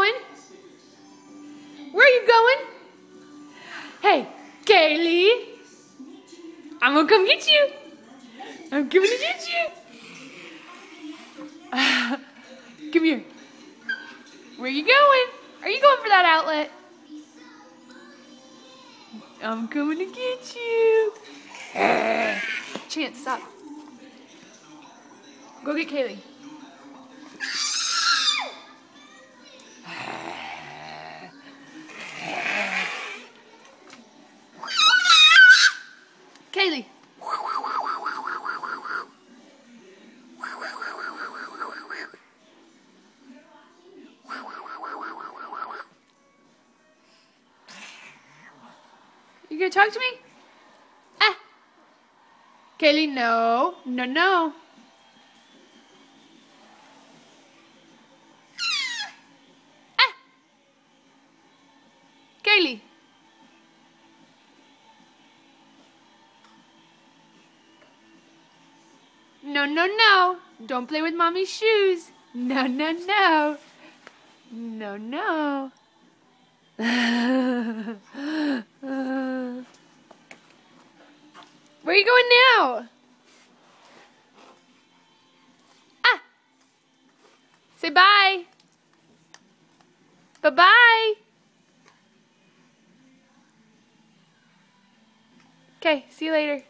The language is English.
going? Where are you going? Hey, Kaylee. I'm gonna come get you. I'm coming to get you. Come here. Where are you going? Are you going for that outlet? I'm coming to get you. Chance, stop. Go get Kaylee. Kaylee. You gonna talk to me? Ah. Kaylee, no. No, no. Ah. Kaylee. No, no, no. Don't play with mommy's shoes. No, no, no. No, no. Where are you going now? Ah! Say bye. Bye-bye. Okay, see you later.